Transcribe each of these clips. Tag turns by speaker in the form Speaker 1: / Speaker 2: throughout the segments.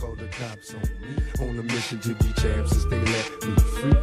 Speaker 1: call the cops on me. On a mission to be champs since they let me free.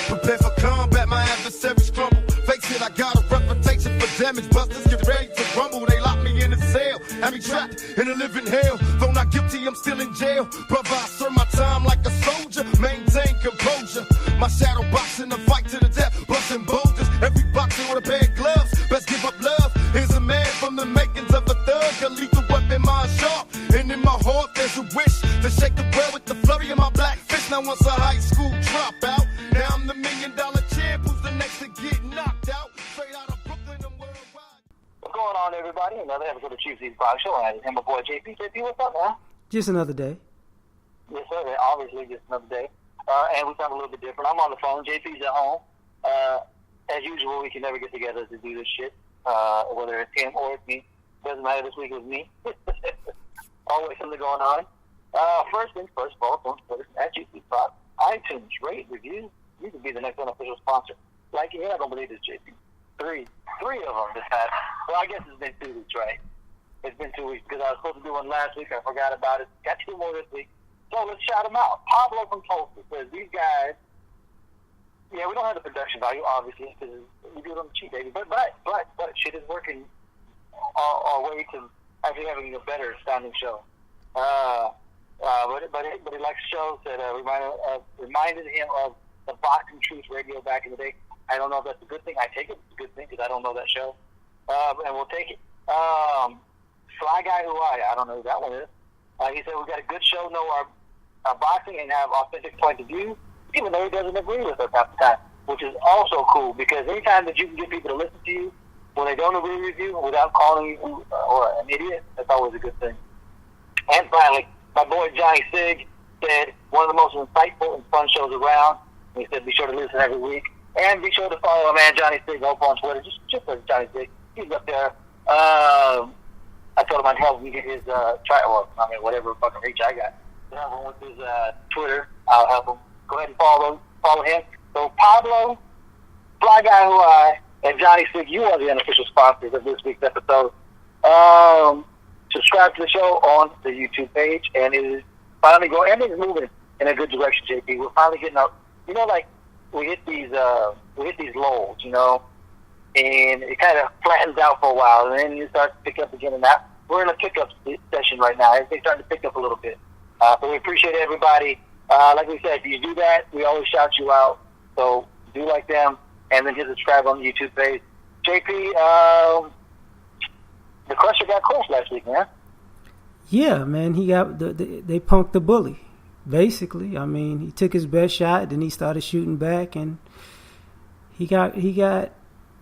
Speaker 1: Prepare for combat, my adversaries crumble. Face it, I got a reputation for damage. Busters get ready to rumble. They lock me in a cell, have me trapped in a living hell. Though not guilty, I'm still in jail. Brother, I serve my time like a soldier. Maintain composure. My shadow boxing the fight to the death. Busting boulders. Every boxer with a pair of gloves. Best give up love. Here's a man from the makings of a thug. A lethal weapon, mind sharp. And in my heart, there's a wish to shake the world with the flurry of my black fist. Now once a high school dropout, now I'm the $1 million champ. Who's the next to get knocked out? Straight out of Brooklyn and worldwide.
Speaker 2: What's going on, everybody? Another episode of Chiefs East Box Show. And my boy JP. JP, what's up, man?
Speaker 3: Just another day.
Speaker 2: Yes, sir. Obviously, just another day. And we sound a little bit different. I'm on the phone. JP's at home. As usual, we can never get together to do this shit. Whether it's him or it's me. Doesn't matter. This week it was me. Always something going on. First things first, follow us on Twitter at GP Box. iTunes, rate, review. You can be the next unofficial sponsor. Like, you're not going to believe this, JP. Three of them this past. Well, I guess it's been 2 weeks, right? It's been 2 weeks because I was supposed to do one last week. I forgot about it. Got 2 more this week. So let's shout them out. Pablo from Tulsa says, these guys, yeah, we don't have the production value, obviously, because we do it on the cheap, baby. But shit is working our way to actually having a better sounding show. But he likes shows that reminded him of the Boxing Truth Radio back in the day. I don't know if that's a good thing. I take it as a good thing because I don't know that show. And we'll take it. Fly Guy Who I don't know who that one is. He said, we got a good show, know our boxing and have authentic point of view, even though he doesn't agree with us half the time, which is also cool because anytime that you can get people to listen to you when they don't agree with you without calling you or an idiot, that's always a good thing. And finally, my boy Johnny Sig said, one of the most insightful and fun shows around. He said, be sure to listen every week. And be sure to follow my man Johnny Sig over on Twitter. Just for Johnny Sig. He's up there. I told him I'd help him get his whatever fucking reach I got. Help him with his Twitter. I'll help him. Go ahead and follow him. So Pablo, Fly Guy Who I, and Johnny Sig, you are the unofficial sponsors of this week's episode. Subscribe to the show on the YouTube page, and it is finally going. And it's moving in a good direction, JP. We're finally getting out. You know, like we hit these lulls, you know, and it kind of flattens out for a while, and then you start to pick up again. And that we're in a pickup session right now. Everything's starting to pick up a little bit. But we appreciate everybody. Like we said, if you do that, we always shout you out. So do like them, and then hit subscribe on the YouTube page. JP, the Crusher got crushed last week, man.
Speaker 3: Yeah, man. They punked the bully, basically. I mean, he took his best shot, then he started shooting back, and he got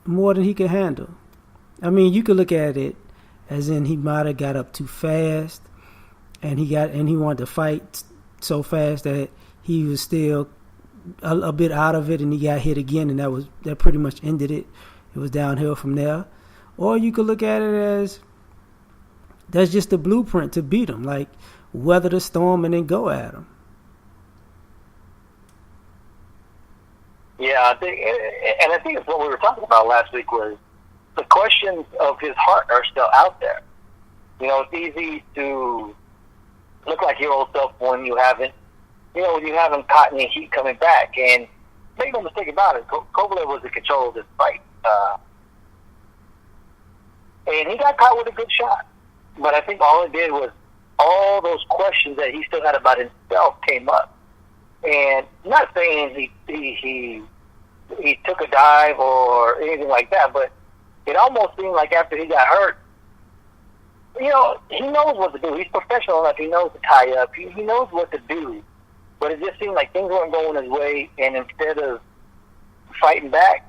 Speaker 3: more than he could handle. I mean, you could look at it as in he might have got up too fast, and he wanted to fight so fast that he was still a bit out of it, and he got hit again, and that pretty much ended it. It was downhill from there. Or you could look at it as that's just the blueprint to beat him, like weather the storm and then go at him.
Speaker 2: Yeah, I think it's what we were talking about last week was the questions of his heart are still out there. You know, it's easy to look like your old self when you haven't caught any heat coming back. And make no mistake about it, Kovalev was in control of this fight. And he got caught with a good shot. But I think all it did was all those questions that he still had about himself came up. And not saying he took a dive or anything like that, but it almost seemed like after he got hurt, you know, he knows what to do. He's professional enough. He knows to tie up. He knows what to do. But it just seemed like things weren't going his way, and instead of fighting back,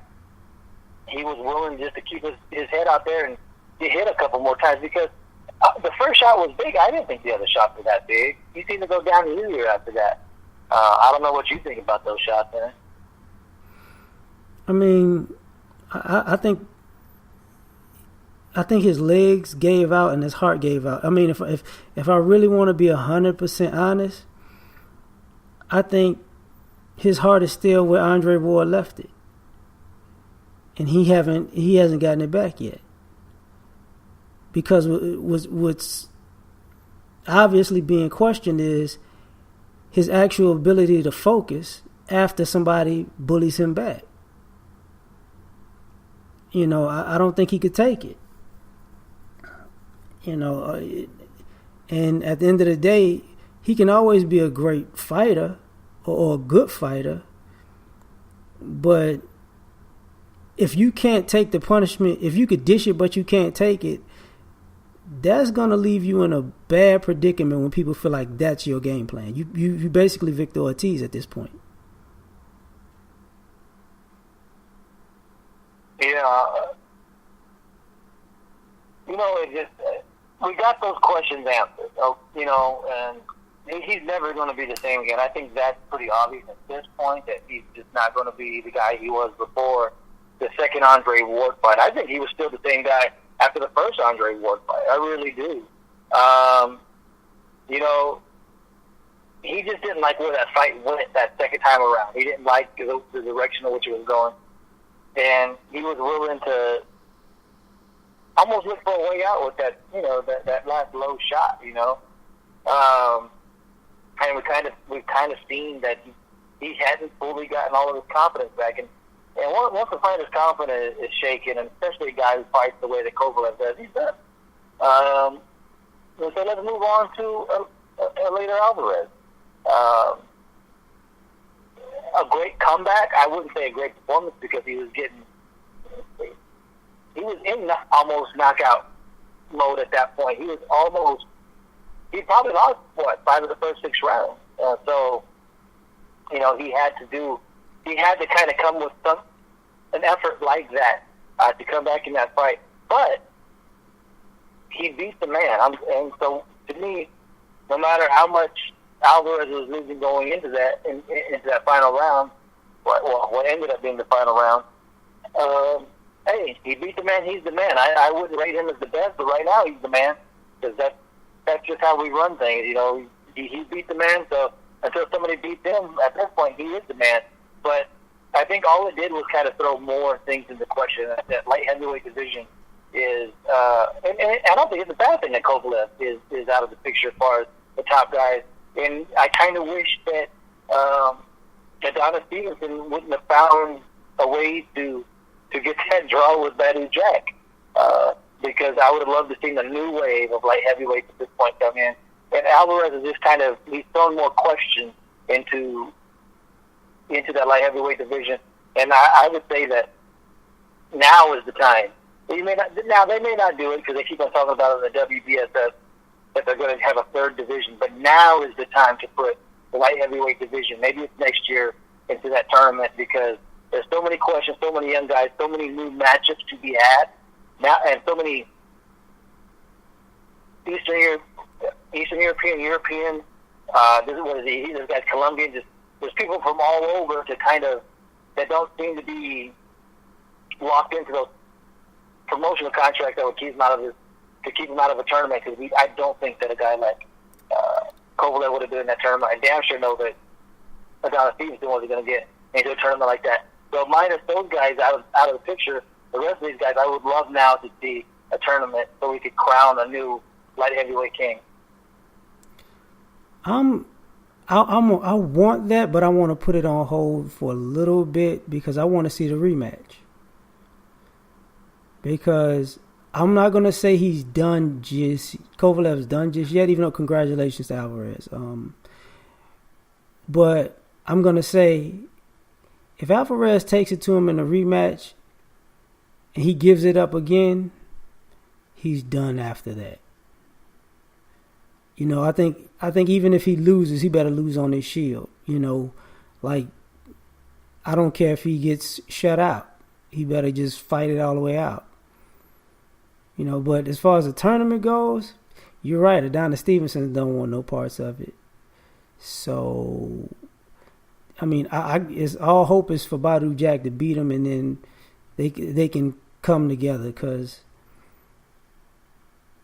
Speaker 2: he was willing just to keep his head out there and get hit a couple more times because the first shot was big. I didn't think the other shots were that big. He seemed to go down easier after that. I don't know what you think about those shots, man.
Speaker 3: I mean, I think his legs gave out and his heart gave out. I mean, if I really want to be 100% honest, I think his heart is still where Andre Ward left it, and he hasn't gotten it back yet. Because what's obviously being questioned is his actual ability to focus after somebody bullies him back. You know, I don't think he could take it. You know, and at the end of the day, he can always be a great fighter or a good fighter, but if you can't take the punishment, if you could dish it but you can't take it, that's going to leave you in a bad predicament when people feel like that's your game plan. You basically Victor Ortiz at this point.
Speaker 2: Yeah. You know, it just, we got those questions answered, you know, and he's never going to be the same again. I think that's pretty obvious at this point, that he's just not going to be the guy he was before the second Andre Ward fight. I think he was still the same guy after the first Andre Ward fight. I really do. You know, he just didn't like where that fight went that second time around. He didn't like the direction in which it was going. And he was willing to almost look for a way out with that, you know, that last low shot, you know. And we've kind of seen that he hasn't fully gotten all of his confidence back. And once the fighter's confidence is shaken, and especially a guy who fights the way that Kovalev does, he's done. So let's move on to a later Alvarez. A great comeback. I wouldn't say a great performance, because he was in almost knockout mode at that point. He probably lost, 5 of the first 6 rounds. So, you know, he had to kind of come with an effort like that to come back in that fight. But he beat the man. And so, to me, no matter how much Alvarez was losing going into that final round, what ended up being the final round, hey, he beat the man. He's the man. I wouldn't rate him as the best, but right now he's the man, because that's just how we run things. You know, he beat the man. So until somebody beats him, at this point, he is the man. But I think all it did was kind of throw more things into question. That light heavyweight division is, and I don't think it's a bad thing that Kovalev is out of the picture as far as the top guys. And I kind of wish that Adonis Stevenson wouldn't have found a way to get that draw with Badu Jack, because I would have loved to see a new wave of light heavyweights at this point come in. And Alvarez is just he's thrown more questions into that light heavyweight division. And I would say that now is the time. They may not do it, because they keep on talking about it in the WBSS, that they're going to have a third division. But now is the time to put the light heavyweight division, maybe it's next year, into that tournament, because there's so many questions, so many young guys, so many new matchups to be had now, and so many Eastern European. This guy's Colombian. There's people from all over that don't seem to be locked into those promotional contracts that would keep him out of a tournament. Because I don't think that a guy like Kovalev would have been in that tournament. I damn sure know that Adonis Stevenson wasn't going to get into a tournament like that. So minus those guys out of the picture, the rest of these guys, I would love now to see a tournament so we could crown a new light heavyweight king.
Speaker 3: I want that, but I want to put it on hold for a little bit, because I want to see the rematch. Because I'm not going to say Kovalev's done just yet, even though congratulations to Alvarez. But I'm going to say, if Alvarez takes it to him in a rematch and he gives it up again, he's done after that. You know, I think even if he loses, he better lose on his shield. You know, like, I don't care if he gets shut out. He better just fight it all the way out. You know, but as far as the tournament goes, you're right. Adonis Stevenson don't want no parts of it. So, I mean, it's all hope is for Badu Jack to beat him, and then they can come together. Because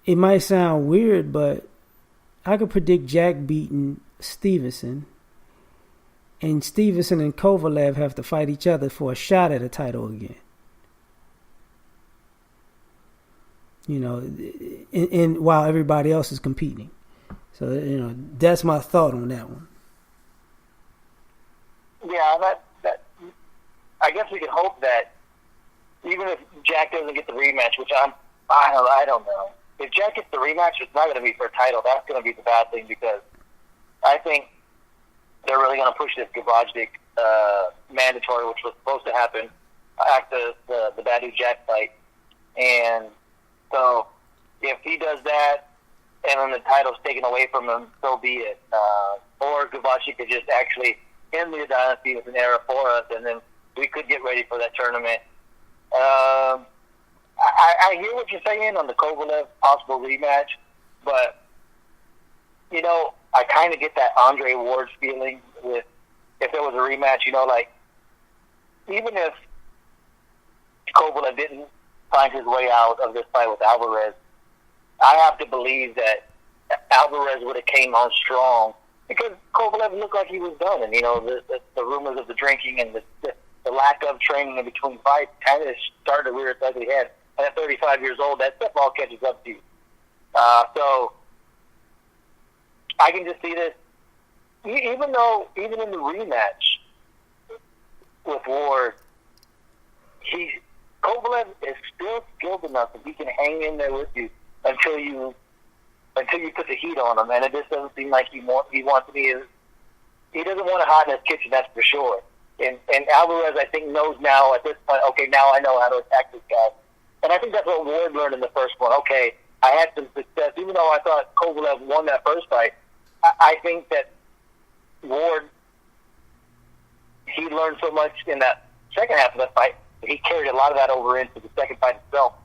Speaker 3: it might sound weird, but I could predict Jack beating Stevenson, and Stevenson and Kovalev have to fight each other for a shot at a title again. You know, and while everybody else is competing. So, you know, that's my thought on that one.
Speaker 2: I guess we can hope that even if Jack doesn't get the rematch, which I don't know. If Jack gets the rematch, it's not going to be for a title. That's going to be the bad thing because I think they're really going to push this Gvozdyk mandatory, which was supposed to happen after the Badu Jack fight. And so if he does that and then the title's taken away from him, so be it. Or Gvozdyk could just actually end the dynasty with an era for us, and then we could get ready for that tournament. I hear what you're saying on the Kovalev possible rematch, but, you know, I kind of get that Andre Ward feeling with if there was a rematch, you know, like, even if Kovalev didn't find his way out of this fight with Alvarez, I have to believe that Alvarez would have came on strong because Kovalev looked like he was done. And, you know, the rumors of the drinking and the lack of training in between fights kind of started to rear its ugly head. And at 35 years old, that stuff all catches up to you. So I can just see this, even in the rematch with Ward, Kovalev is still skilled enough that he can hang in there with you until you put the heat on him. And it just doesn't seem like he wants to be. He doesn't want to hide in his kitchen, that's for sure. And Alvarez, I think, knows now at this point, okay, now I know how to attack this guy. And I think that's what Ward learned in the first one. Okay, I had some success. Even though I thought Kovalev won that first fight, I think that Ward, he learned so much in that second half of that fight that he carried a lot of that over into the second fight itself.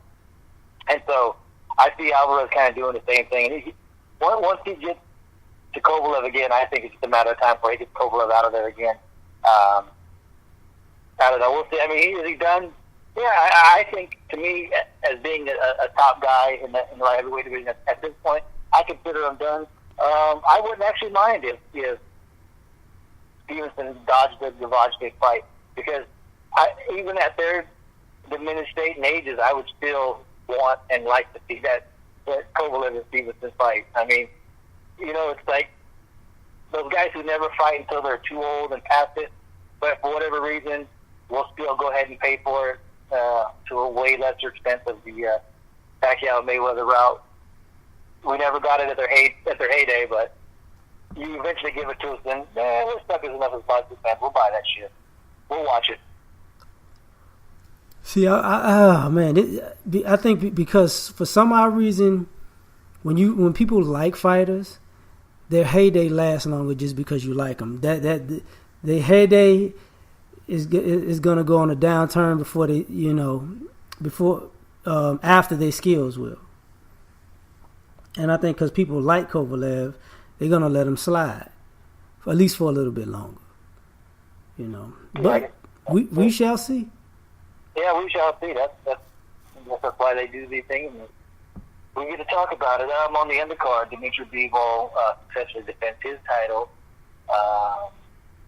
Speaker 2: And so I see Alvarez kind of doing the same thing. And once he gets to Kovalev again, I think it's just a matter of time before he gets Kovalev out of there again. I don't know. We'll see. I mean, is he done? Yeah, I think, to me, as being a top guy in the light heavyweight division at this point, I consider him done. I wouldn't actually mind if Stevenson dodged the Gvozdyk fight because even at their diminished state and ages, I would still want and like to see that Kovalev and Stevenson fight. I mean, you know, it's like those guys who never fight until they're too old and past it, but for whatever reason, we'll still go ahead and pay for it to a way lesser extent of the Pacquiao-Mayweather route. We never got it at their heyday, but you eventually give it to us, and we're stuck as enough as boxing fans. We'll buy that shit. We'll watch it.
Speaker 3: See, I think because for some odd reason, when people like fighters, their heyday lasts longer just because you like them. That their heyday is going to go on a downturn before they, after their skills will. And I think because people like Kovalev, they're going to let him slide, at least for a little bit longer. You know, but we shall see.
Speaker 2: Yeah, we shall see. That's why they do these things. We get to talk about it. I'm on the undercard. Dimitri Bivol successfully defends his title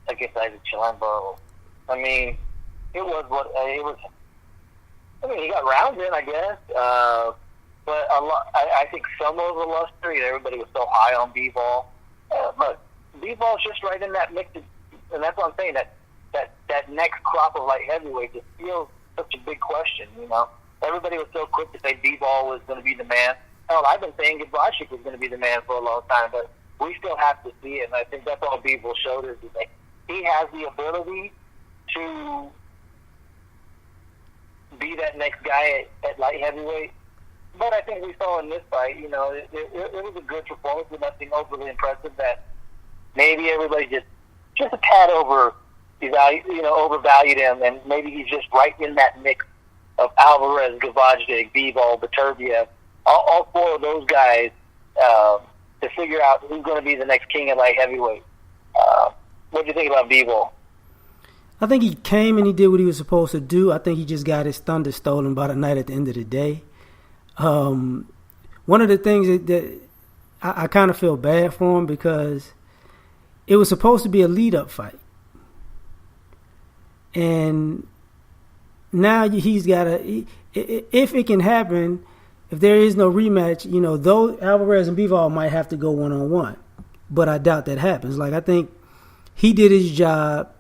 Speaker 2: against Isaac Chilembo. I mean, it was what it was. I mean, he got rounds in, I guess. But a lot. I think some of the luster. Everybody was so high on Bivol, but Bivol's just right in that mix, and that's what I'm saying. That next crop of light heavyweight just feels such a big question. You know, everybody was so quick to say Bivol was going to be the man. Hell, I've been saying Gvozdyk was going to be the man for a long time, but we still have to see it. And I think that's all Bivol showed us is that he has the ability to be that next guy at light heavyweight. But I think we saw in this fight, you know, it was a good performance, but nothing overly impressive. That maybe everybody just a tad overvalued him, and maybe he's just right in that mix of Alvarez, Gvozdyk, Bivol, Beterbiev, all four of those guys to figure out who's going to be the next king of light heavyweight. What do you think about Bivol?
Speaker 3: I think he came and he did what he was supposed to do. I think he just got his thunder stolen by the night at the end of the day. One of the things that I kind of feel bad for him because it was supposed to be a lead-up fight. And now he's got if it can happen, if there is no rematch, you know, though Alvarez and Bivol might have to go one-on-one. But I doubt that happens. Like, I think he did his job,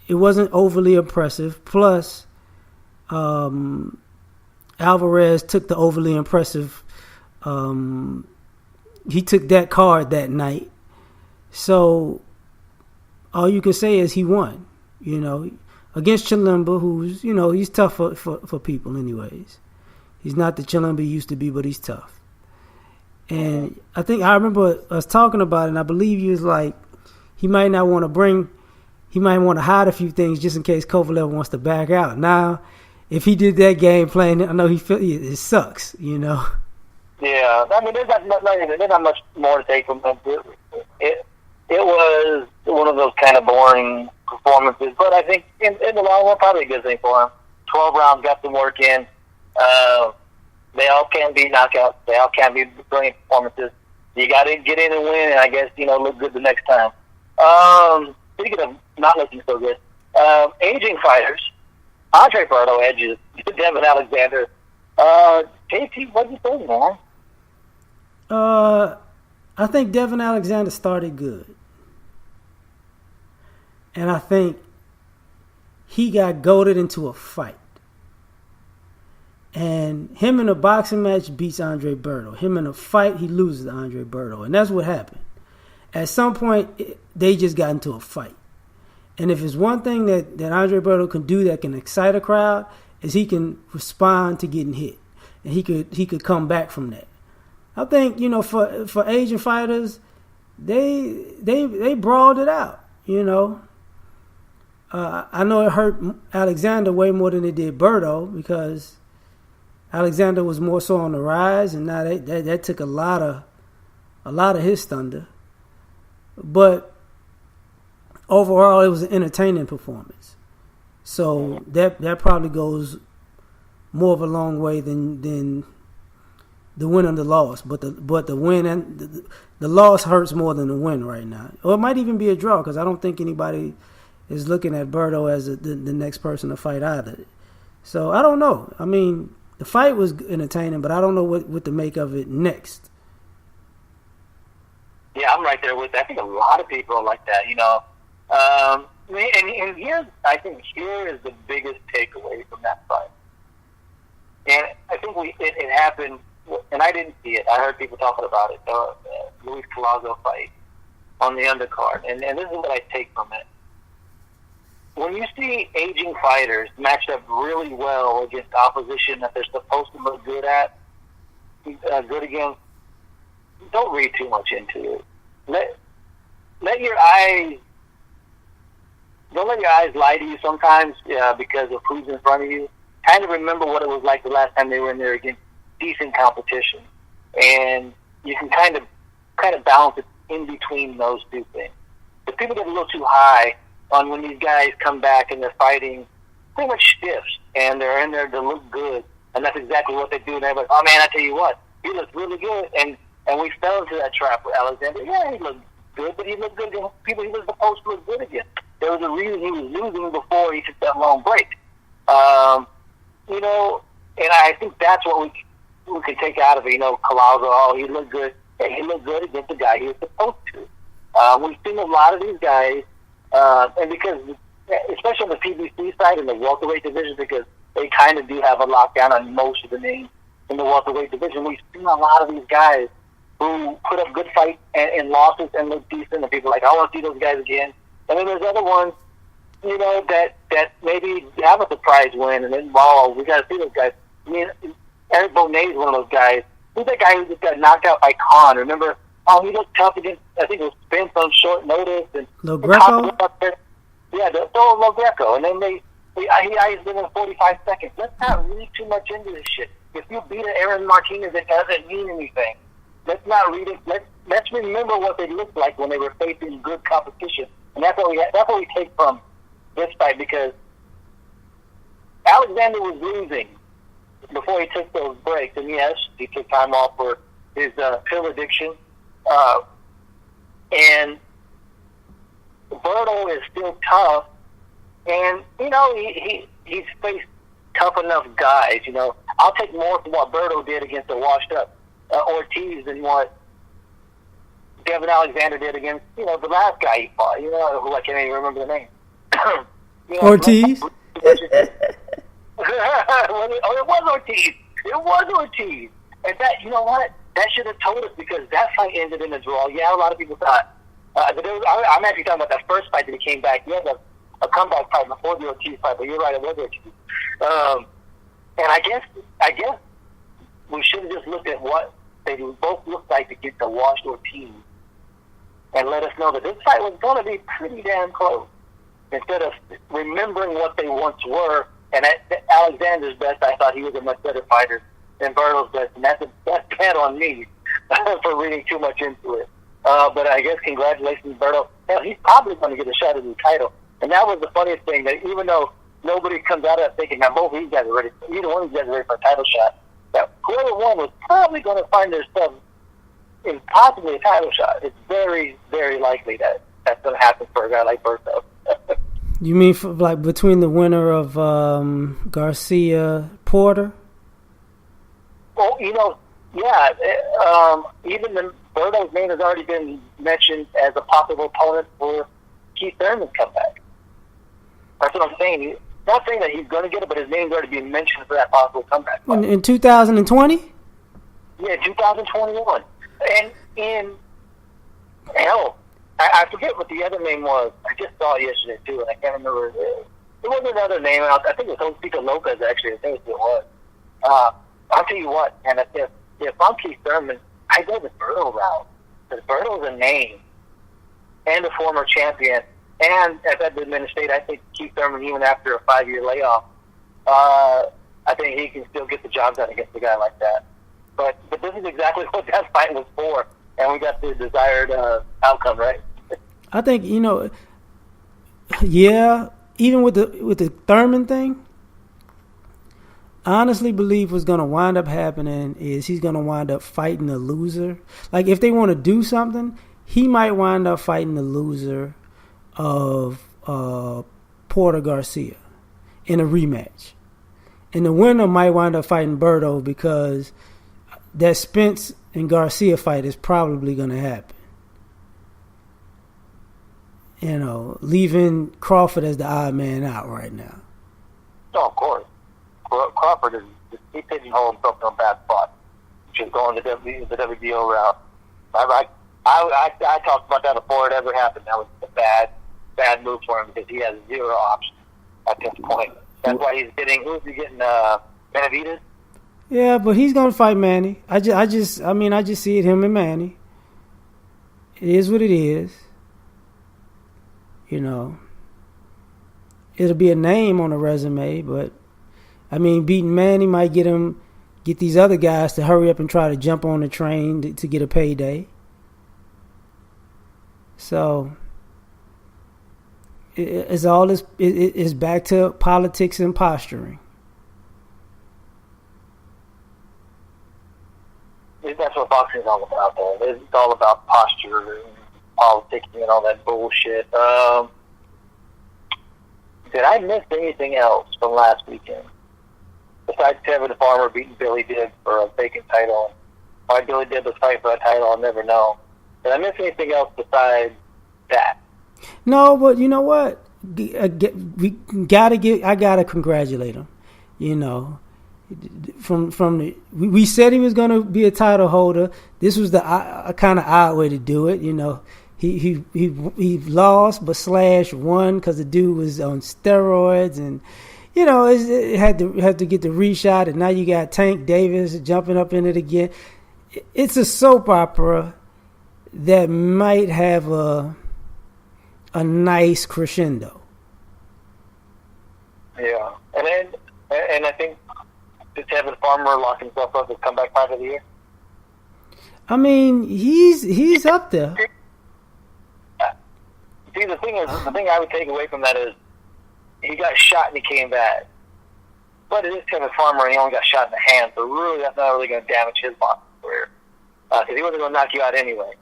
Speaker 3: it wasn't overly impressive. Plus, Alvarez took the overly impressive. He took that card that night. So all you can say is he won. Against Chilemba, who's he's tough for people anyways. He's not the Chilemba he used to be, but he's tough. And I remember us talking about it, and I believe he was like, he might want to hide a few things just in case Kovalev wants to back out. Now, if he did that game plan, I know it sucks,
Speaker 2: Yeah, I mean, there's not much more to take from him. It was one of those kind of boring performances, but I think in the long run, probably a good thing for him. 12 rounds, got some work in. They all can't be knockouts. They all can't be brilliant performances. You got to get in and win, and I guess, look good the next time. Speaking of not looking so good, aging fighters, Andre Berto edges Devin Alexander. JT, what do you think, man?
Speaker 3: I think Devin Alexander started good. And I think he got goaded into a fight. And him in a boxing match beats Andre Berto. Him in a fight, he loses to Andre Berto. And that's what happened. At some point, they just got into a fight. And if it's one thing that Andre Berto can do that can excite a crowd, is he can respond to getting hit. And he could come back from that. I think, for Asian fighters, they brawled it out, I know it hurt Alexander way more than it did Berto because Alexander was more so on the rise, and now that took a lot of his thunder. But overall, it was an entertaining performance. So that probably goes more of a long way than the win and the loss. But the win and the loss hurts more than the win right now. Or it might even be a draw because I don't think anybody is looking at Berto as the next person to fight either. So I don't know. I mean, the fight was entertaining, but I don't know what to make of it next.
Speaker 2: Yeah, I'm right there with that. I think a lot of people are like that, And here is the biggest takeaway from that fight. And I think it happened, and I didn't see it. I heard people talking about it. Luis Collazo fight on the undercard, and this is what I take from it. When you see aging fighters matched up really well against opposition that they're supposed to look good against, don't read too much into it. Let your eyes. Don't let your eyes lie to you sometimes because of who's in front of you. Kind of remember what it was like the last time they were in there against decent competition, and you can kind of balance it in between those two things. If people get a little too high on when these guys come back and they're fighting pretty much stiffs and they're in there to look good, and that's exactly what they do. And everybody's, oh man, I tell you what, he looks really good, and we fell into that trap with Alexander. Yeah, he looked good, but he looked good against people he was supposed to look good against. There was a reason he was losing before he took that long break. And I think that's what we can take out of it. Collazo, he looked good. He looked good against the guy he was supposed to. We've seen a lot of these guys, and because, especially on the PBC side and the welterweight division, because they kind of do have a lockdown on most of the names in the welterweight division, we've seen a lot of these guys who put up good fights and losses and look decent, and people are like, I want to see those guys again. And then there's other ones, that maybe have a surprise win, and then, wow, we got to see those guys. I mean, Eric Bonet is one of those guys. Who's that guy who just got knocked out by Khan? Remember? He looked tough against, I think it was Spence on short notice. And
Speaker 3: Lo Greco?
Speaker 2: Yeah, Lo Greco. And then he iced him in 45 seconds. Let's not read too much into this shit. If you beat an Aaron Martinez, it doesn't mean anything. Let's not read it. Let's remember what they looked like when they were facing good competition. And that's what we take from this fight, because Alexander was losing before he took those breaks. And yes, he took time off for his pill addiction. And Berto is still tough. And, he's faced tough enough guys. I'll take more from what Berto did against the washed up Ortiz than what Devin Alexander did against, the last guy he fought, who I can't even remember the name. You know,
Speaker 3: Ortiz?
Speaker 2: Oh, it was Ortiz. It was Ortiz. And that, you know what? That should have told us, because that fight ended in a draw. Yeah, a lot of people thought. But I'm actually talking about that first fight that he came back. He had a comeback fight before the Ortiz fight, but you're right, it was Ortiz. And I guess we should have just looked at what they both looked like to get the washed Ortiz and let us know that this fight was going to be pretty damn close. Instead of remembering what they once were, and at Alexander's best, I thought he was a much better fighter than Berto's best, and that's bad on me for reading too much into it. But I guess congratulations, Berto. Hell, he's probably going to get a shot at the title. And that was the funniest thing, that even though nobody comes out of it thinking that both of these guys are ready, either one of these guys are ready for a title shot, that whoever won was probably going to find themselves in possibly a title shot. It's very, very likely that that's going to happen for a guy like Berto.
Speaker 3: You mean like between the winner of Garcia Porter?
Speaker 2: Well, you know, yeah. Even Berto's name has already been mentioned as a possible opponent for Keith Thurman's comeback. That's what I'm saying. Not saying that he's going to get it, but his name's already been mentioned for that possible comeback.
Speaker 3: In 2020?
Speaker 2: Yeah, 2021. And hell, I forget what the other name was. I just saw it yesterday, too, and I can't remember. It was another name. I think it was Josepito Lopez, actually. I think it was. I'll tell you what, and if I'm Keith Thurman, I go the Berto route. Because Berto's a name and a former champion. And at that Dominican State, I think Keith Thurman, even after a 5-year layoff, I think he can still get the job done against a guy like that. But this is exactly what that fight was for, and we got the desired outcome, right?
Speaker 3: I think, you know, yeah, even with the Thurman thing, I honestly believe what's going to wind up happening is he's going to wind up fighting the loser. Like, if they want to do something, he might wind up fighting the loser of Porter Garcia in a rematch. And the winner might wind up fighting Berto, because that Spence and Garcia fight is probably going to happen. You know, leaving Crawford as the odd man out right now.
Speaker 2: Oh, of course. Crawford he pigeonholed himself in a bad spot, just going the WBO route. I talked about that before it ever happened. That was a bad move for him, because he has zero options at this point. That's why he's getting. Who's he getting? Benavidez.
Speaker 3: Yeah, but he's gonna fight Manny. I just see it, him and Manny. It is what it is. You know, it'll be a name on a resume, but I mean, beating Manny might get these other guys to hurry up and try to jump on the train to get a payday. So it's back to politics and posturing.
Speaker 2: That's what boxing is all about, though. It's all about posture and politics and all that bullshit. Did I miss anything else from last weekend? Besides Kevin Farmer beating Billy Dibb for a vacant title. Why Billy Dibb was fighting for that title, I'll never know. Did I miss anything else besides that?
Speaker 3: No, but you know what? I gotta congratulate him. You know, we said he was gonna be a title holder. This was the kind of odd way to do it. You know, he lost but /won because the dude was on steroids, and you know it had to get the reshot, and now you got Tank Davis jumping up in it again. It's a soap opera that might have a nice crescendo.
Speaker 2: Yeah, and I think did Kevin Farmer lock himself up as comeback fight of the year?
Speaker 3: I mean, he's up there.
Speaker 2: See, the thing I would take away from that is he got shot and he came back. But it is Kevin Farmer, and he only got shot in the hand, so really that's not really going to damage his boxing career. Because he wasn't going to knock you out anyway.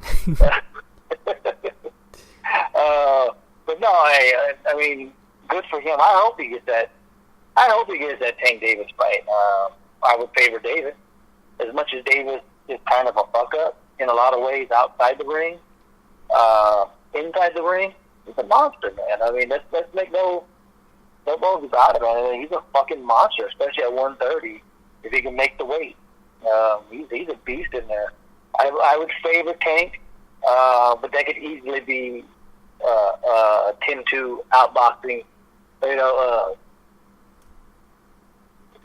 Speaker 2: But no, I mean, good for him. I hope he gets that Tank Davis fight. I would favor Davis. As much as Davis is kind of a fuck up in a lot of ways outside the ring, inside the ring, he's a monster, man. I mean, let's make no No bones about it, man. He's a fucking monster, especially at 130. If he can make the weight, he's a beast in there. I would favor Tank, but that could easily be Tim 2 outboxing. You know,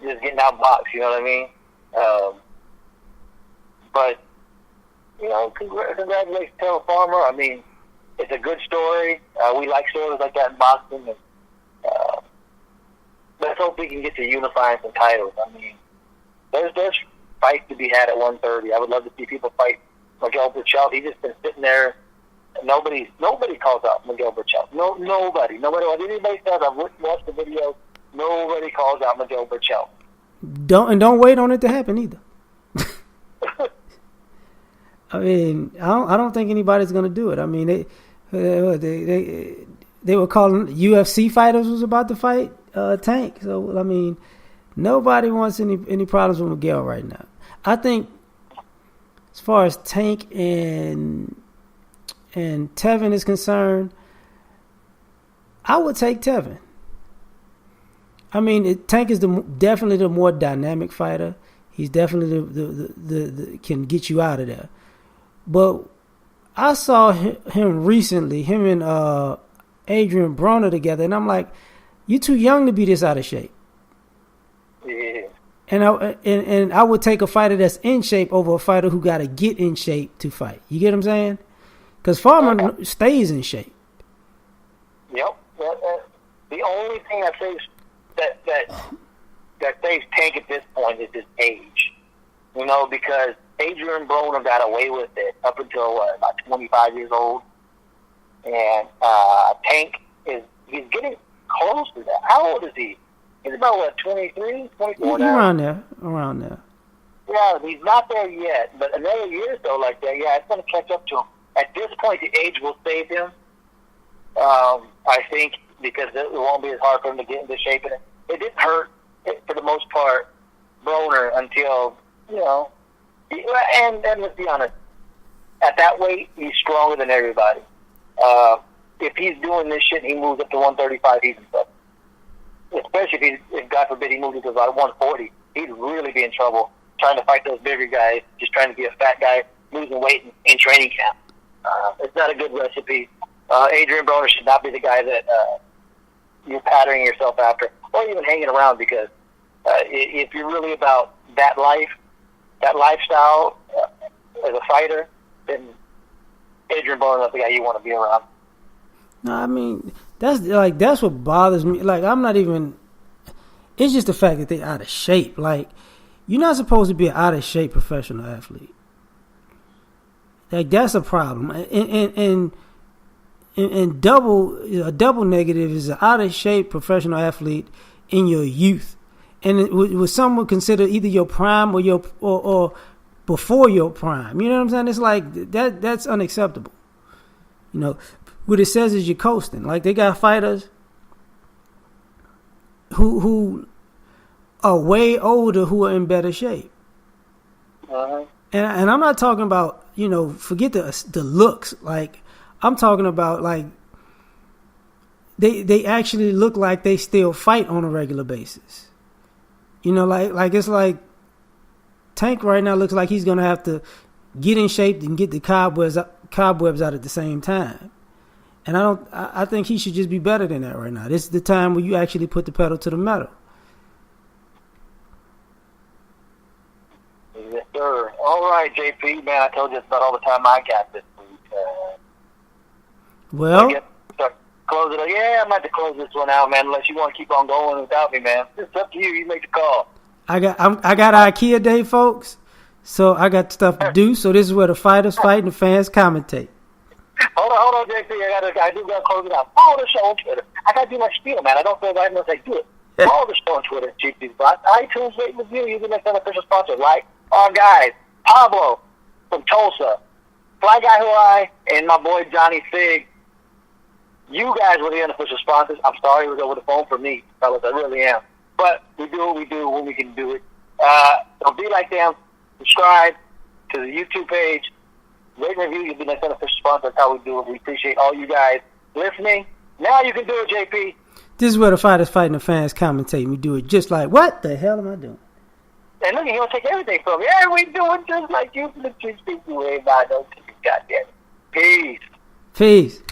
Speaker 2: just getting outboxed. You know what I mean? But you know, congratulations, Taylor Farmer. I mean, it's a good story. We like stories like that in boxing. And, let's hope we can get to unifying some titles. I mean, there's fights to be had at 130. I would love to see people fight Miguel Burchell. He's just been sitting there. Nobody calls out Miguel Burchell. Nobody. What anybody says, I've watched the video. Nobody calls out Miguel Burchell.
Speaker 3: Don't wait on it to happen either. I mean, I don't think anybody's going to do it. I mean, they were calling UFC fighters was about to fight Tank. So I mean, nobody wants any problems with Miguel right now. I think as far as Tank and Tevin is concerned, I would take Tevin. I mean, Tank is definitely the more dynamic fighter. He's definitely the can get you out of there. But I saw him recently, him and Adrian Broner together, and I'm like, you too young to be this out of shape.
Speaker 2: Yeah.
Speaker 3: And I would take a fighter that's in shape over a fighter who got to get in shape to fight. You get what I'm saying? Because Farmer stays in shape.
Speaker 2: Yep. The only thing that saves that saves Tank at this point is his age. You know, because Adrian Broner got away with it up until about 25 years old, and Tank he's getting close to that. How old is he? He's about 23, 24 now.
Speaker 3: Around there.
Speaker 2: Yeah, he's not there yet, but another year or so like that, yeah, it's going to catch up to him. At this point, the age will save him. I think because it won't be as hard for him to get into shape. And it didn't hurt for the most part Broner until, you know, and let's be honest, at that weight, he's stronger than everybody. If he's doing this shit and he moves up to 135, he's in trouble. Especially if God forbid, he moves to about 140, he'd really be in trouble trying to fight those bigger guys, just trying to be a fat guy, losing weight in training camp. It's not a good recipe. Adrian Broner should not be the guy that you're patterning yourself after, or even hanging around, because if you're really about that lifestyle as a fighter, then Adrian Broner is the guy you want to be around.
Speaker 3: No, I mean, that's what bothers me. Like, I'm not even. It's just the fact that they're out of shape. Like, you're not supposed to be an out of shape professional athlete. Like, that's a problem. And a double negative is an out of shape professional athlete in your youth, and it was some would consider either your prime or before your prime. You know what I'm saying? It's like that's unacceptable. You know, what it says is you're coasting. Like, they got fighters who are way older who are in better shape. And I'm not talking about, you know, forget the looks. Like, I'm talking about, like, they actually look like they still fight on a regular basis. You know, like it's like Tank right now looks like he's gonna have to get in shape and get the cobwebs out at the same time. And I think he should just be better than that right now. This is the time where you actually put the pedal to the metal.
Speaker 2: Yes, sir. All right, JP, man, I told you it's about all the time I got this week.
Speaker 3: Well,
Speaker 2: close it up. Yeah, I'm about to close this one out, man, unless you want to keep on going without me, man. It's up to you. You make the call. I got
Speaker 3: IKEA Day, folks, so I got stuff to do. So this is where the fighters fight and the fans commentate.
Speaker 2: Hold on, JP. I do got to close it out. Follow the show on Twitter. I got to do my spiel, man. I don't feel right unless I do it. Follow the show on Twitter, GP's Box. iTunes, rate, review. You're the next unofficial sponsor. Like our guys, Pablo from Tulsa, Fly Guy Hawaii, and my boy Johnny Fig. You guys were the unofficial sponsors. I'm sorry it was over the phone for me, fellas. I really am. But we do what we do when we can do it. So be like them. Subscribe to the YouTube page. Rate and review. You'll be the unofficial sponsor. That's how we do it. We appreciate all you guys listening. Now you can do it, JP.
Speaker 3: This is where the fighters fighting the fans commentate. We do it just like, what the hell am I doing?
Speaker 2: And look, he gonna take everything from me. Hey, we doing just like you. Look, you speak to everybody. Don't take it, goddamn. Peace.
Speaker 3: Peace.